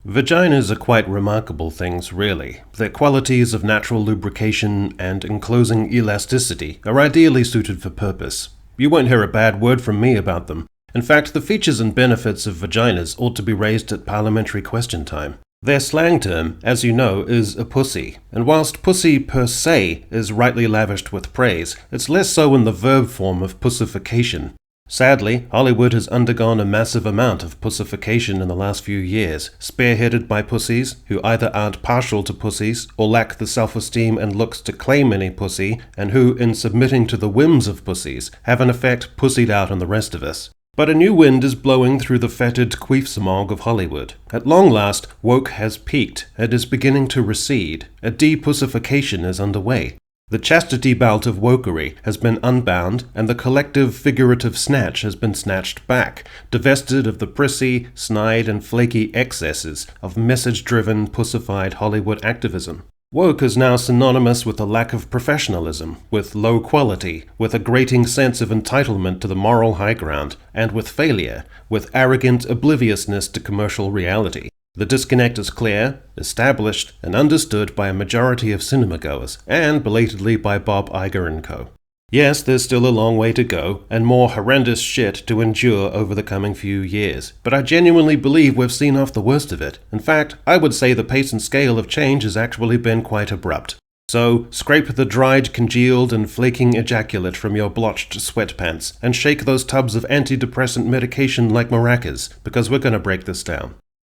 Vaginas are quite remarkable things, really. Their qualities of natural lubrication and enclosing elasticity are ideally suited for purpose. You won't hear a bad word from me about them. In fact, the features and benefits of vaginas ought to be raised at parliamentary question time. Their slang term, as you know, is a pussy, and whilst pussy per se is rightly lavished with praise, it's less so in the verb form of pussification. Sadly, Hollywood has undergone a massive amount of pussification in the last few years, spearheaded by pussies who either aren't partial to pussies or lack the self-esteem and looks to claim any pussy, and who, in submitting to the whims of pussies, have in effect pussied out on the rest of us. But a new wind is blowing through the fetid queefsmog of Hollywood. At long last, woke has peaked and is beginning to recede. A depussification is underway. The chastity belt of wokery has been unbound, and the collective figurative snatch has been snatched back, divested of the prissy, snide, and flaky excesses of message-driven, pussified Hollywood activism. Woke is now synonymous with a lack of professionalism, with low quality, with a grating sense of entitlement to the moral high ground, and with failure, with arrogant obliviousness to commercial reality. The disconnect is clear, established, and understood by a majority of cinema-goers, and belatedly by Bob Iger and co. Yes, there's still a long way to go, and more horrendous shit to endure over the coming few years, but I genuinely believe we've seen off the worst of it. In fact, I would say the pace and scale of change has actually been quite abrupt. So, scrape the dried, congealed, and flaking ejaculate from your blotched sweatpants, and shake those tubs of antidepressant medication like maracas, because we're gonna break this down.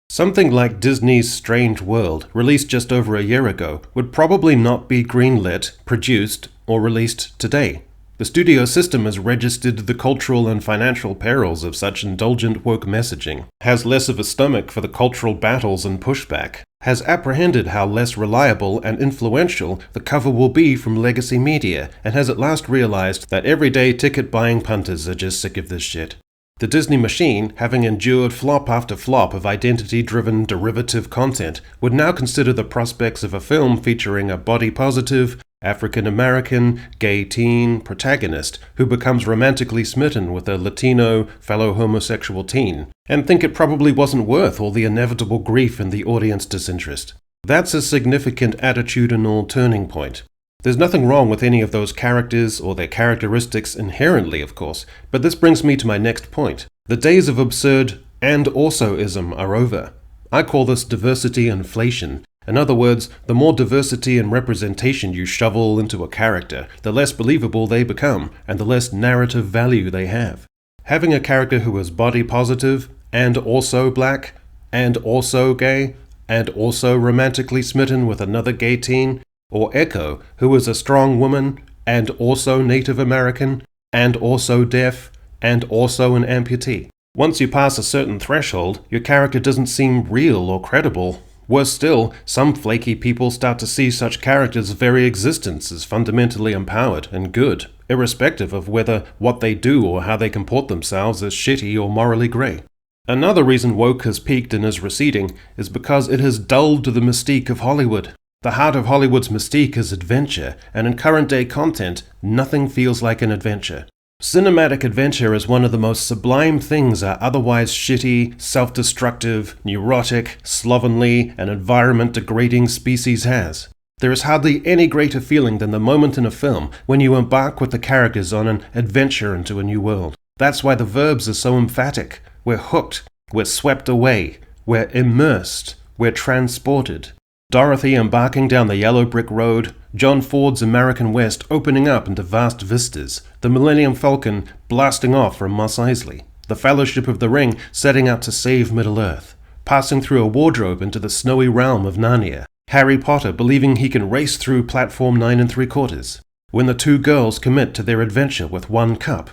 Something like Disney's Strange World, released just over a year ago, would probably not be greenlit, produced, or released today. The studio system has registered the cultural and financial perils of such indulgent woke messaging, has less of a stomach for the cultural battles and pushback, has apprehended how less reliable and influential the cover will be from legacy media, and has at last realized that everyday ticket-buying punters are just sick of this shit. The Disney machine, having endured flop after flop of identity-driven derivative content, would now consider the prospects of a film featuring a body-positive, African-American, gay teen protagonist who becomes romantically smitten with a Latino fellow homosexual teen, and think it probably wasn't worth all the inevitable grief and the audience disinterest. That's a significant attitudinal turning point. There's nothing wrong with any of those characters or their characteristics inherently, of course, but this brings me to my next point. The days of absurd and also-ism are over. I call this diversity inflation. In other words, the more diversity and representation you shovel into a character, the less believable they become, and the less narrative value they have. Having a character who is body positive, and also black, and also gay, and also romantically smitten with another gay teen, or Echo, who is a strong woman, and also Native American, and also deaf, and also an amputee. Once you pass a certain threshold, your character doesn't seem real or credible. Worse still, some flaky people start to see such characters' very existence as fundamentally empowered and good, irrespective of whether what they do or how they comport themselves is shitty or morally grey. Another reason woke has peaked and is receding is because it has dulled the mystique of Hollywood. The heart of Hollywood's mystique is adventure, and in current-day content, nothing feels like an adventure. Cinematic adventure is one of the most sublime things our otherwise shitty, self-destructive, neurotic, slovenly, and environment-degrading species has. There is hardly any greater feeling than the moment in a film when you embark with the characters on an adventure into a new world. That's why the verbs are so emphatic. We're hooked, we're swept away, we're immersed, we're transported. Dorothy embarking down the yellow brick road, John Ford's American West opening up into vast vistas, the Millennium Falcon blasting off from Mos Eisley, the Fellowship of the Ring setting out to save Middle-earth, passing through a wardrobe into the snowy realm of Narnia, Harry Potter believing he can race through platform 9 3/4, when the two girls commit to their adventure with one cup.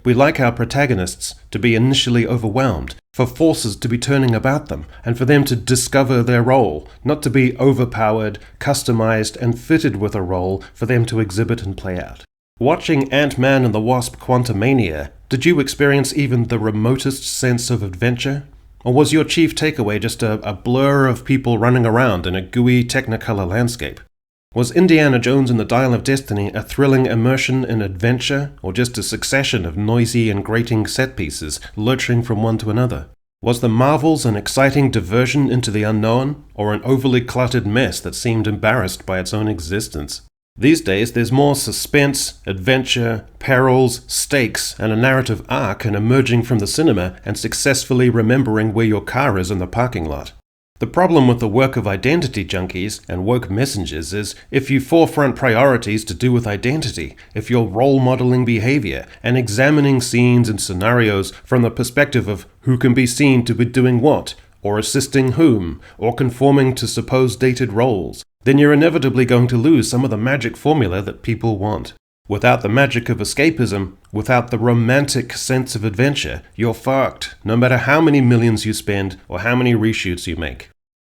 We like our protagonists to be initially overwhelmed, for forces to be turning about them, and for them to discover their role, not to be overpowered, customized, and fitted with a role for them to exhibit and play out. Watching Ant-Man and the Wasp: Quantumania, did you experience even the remotest sense of adventure? Or was your chief takeaway just a blur of people running around in a gooey Technicolor landscape? Was Indiana Jones and the Dial of Destiny a thrilling immersion in adventure, or just a succession of noisy and grating set pieces lurching from one to another? Was the Marvels an exciting diversion into the unknown, or an overly cluttered mess that seemed embarrassed by its own existence? These days, there's more suspense, adventure, perils, stakes, and a narrative arc in emerging from the cinema and successfully remembering where your car is in the parking lot. The problem with the work of identity junkies and woke messengers is if you forefront priorities to do with identity, if you're role modeling behavior and examining scenes and scenarios from the perspective of who can be seen to be doing what, or assisting whom, or conforming to supposed dated roles, then you're inevitably going to lose some of the magic formula that people want. Without the magic of escapism, without the romantic sense of adventure, you're fucked, no matter how many millions you spend or how many reshoots you make.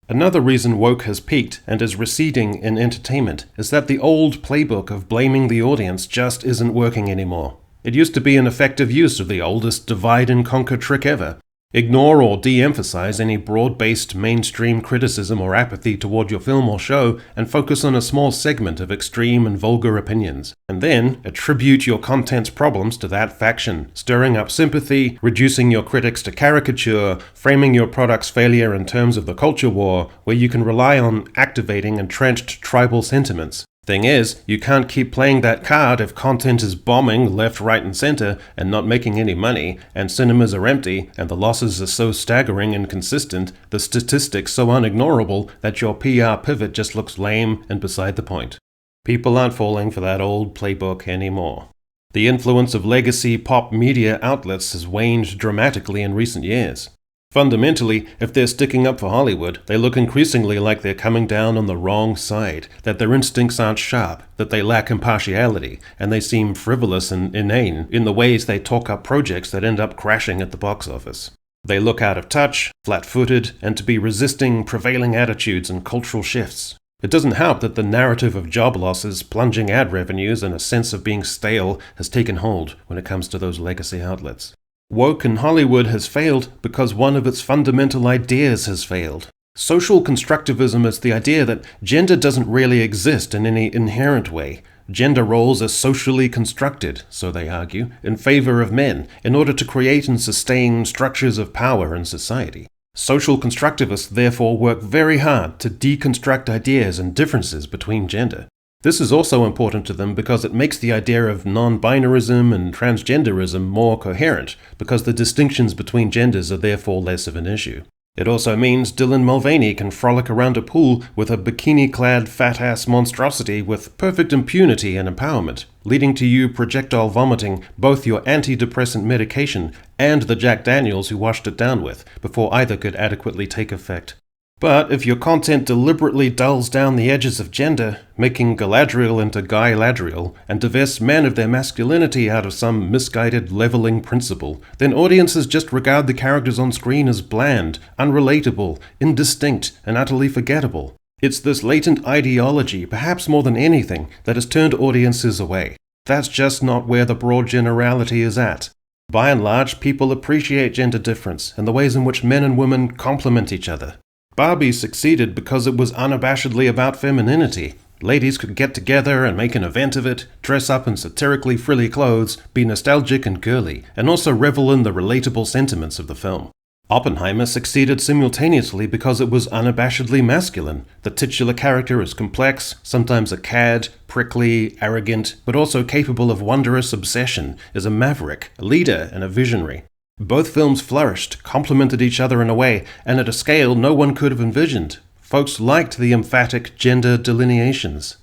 Another reason woke has peaked and is receding in entertainment is that the old playbook of blaming the audience just isn't working anymore. It used to be an effective use of the oldest divide-and-conquer trick ever. Ignore or de-emphasize any broad-based mainstream criticism or apathy toward your film or show and focus on a small segment of extreme and vulgar opinions. And then attribute your content's problems to that faction, stirring up sympathy, reducing your critics to caricature, framing your product's failure in terms of the culture war, where you can rely on activating entrenched tribal sentiments. Thing is, you can't keep playing that card if content is bombing left, right, and center and not making any money, and cinemas are empty, and the losses are so staggering and consistent, the statistics so unignorable that your PR pivot just looks lame and beside the point. People aren't falling for that old playbook anymore. The influence of legacy pop media outlets has waned dramatically in recent years. Fundamentally, if they're sticking up for Hollywood, they look increasingly like they're coming down on the wrong side, that their instincts aren't sharp, that they lack impartiality, and they seem frivolous and inane in the ways they talk up projects that end up crashing at the box office. They look out of touch, flat-footed, and to be resisting prevailing attitudes and cultural shifts. It doesn't help that the narrative of job losses, plunging ad revenues, and a sense of being stale has taken hold when it comes to those legacy outlets. Woke in Hollywood has failed because one of its fundamental ideas has failed. Social constructivism is the idea that gender doesn't really exist in any inherent way. Gender roles are socially constructed, so they argue, in favor of men, in order to create and sustain structures of power in society. Social constructivists therefore work very hard to deconstruct ideas and differences between gender. This is also important to them because it makes the idea of non-binarism and transgenderism more coherent, because the distinctions between genders are therefore less of an issue. It also means Dylan Mulvaney can frolic around a pool with a bikini-clad fat-ass monstrosity with perfect impunity and empowerment, leading to you projectile vomiting both your antidepressant medication and the Jack Daniels you washed it down with, before either could adequately take effect. But if your content deliberately dulls down the edges of gender, making Galadriel into Guy Ladriel, and divests men of their masculinity out of some misguided leveling principle, then audiences just regard the characters on screen as bland, unrelatable, indistinct, and utterly forgettable. It's this latent ideology, perhaps more than anything, that has turned audiences away. That's just not where the broad generality is at. By and large, people appreciate gender difference and the ways in which men and women complement each other. Barbie succeeded because it was unabashedly about femininity. Ladies could get together and make an event of it, dress up in satirically frilly clothes, be nostalgic and girly, and also revel in the relatable sentiments of the film. Oppenheimer succeeded simultaneously because it was unabashedly masculine. The titular character is complex, sometimes a cad, prickly, arrogant, but also capable of wondrous obsession, is a maverick, a leader, and a visionary. Both films flourished, complemented each other in a way, and at a scale no one could have envisioned. Folks liked the emphatic gender delineations.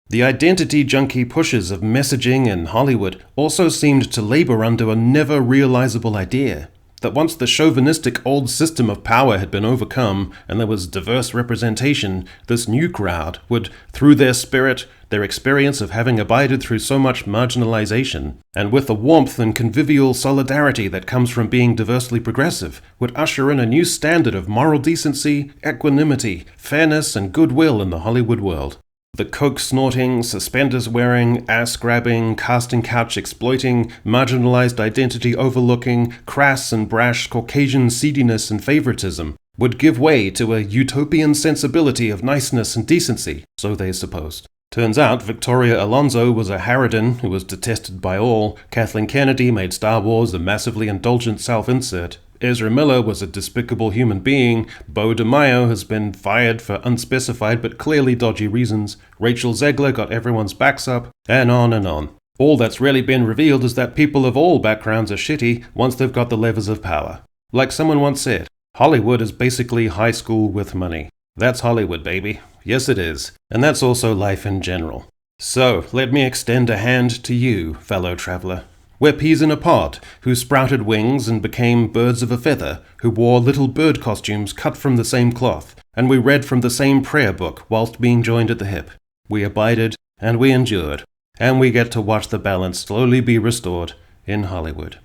The identity junkie pushes of messaging in Hollywood also seemed to labor under a never realizable idea, that once the chauvinistic old system of power had been overcome and there was diverse representation, this new crowd would, through their spirit, their experience of having abided through so much marginalization, and with the warmth and convivial solidarity that comes from being diversely progressive, would usher in a new standard of moral decency, equanimity, fairness, and goodwill in the Hollywood world. The coke-snorting, suspenders-wearing, ass-grabbing, casting-couch-exploiting, marginalized identity-overlooking, crass and brash Caucasian seediness and favoritism would give way to a utopian sensibility of niceness and decency, so they supposed. Turns out Victoria Alonso was a harridan who was detested by all, Kathleen Kennedy made Star Wars a massively indulgent self-insert, Ezra Miller was a despicable human being, Beau DeMaio has been fired for unspecified but clearly dodgy reasons, Rachel Zegler got everyone's backs up, and on and on. All that's really been revealed is that people of all backgrounds are shitty once they've got the levers of power. Like someone once said, Hollywood is basically high school with money. That's Hollywood, baby. Yes, it is. And that's also life in general. So, let me extend a hand to you, fellow traveller. We're peas in a pod, who sprouted wings and became birds of a feather, who wore little bird costumes cut from the same cloth, and we read from the same prayer book whilst being joined at the hip. We abided, and we endured, and we get to watch the balance slowly be restored in Hollywood.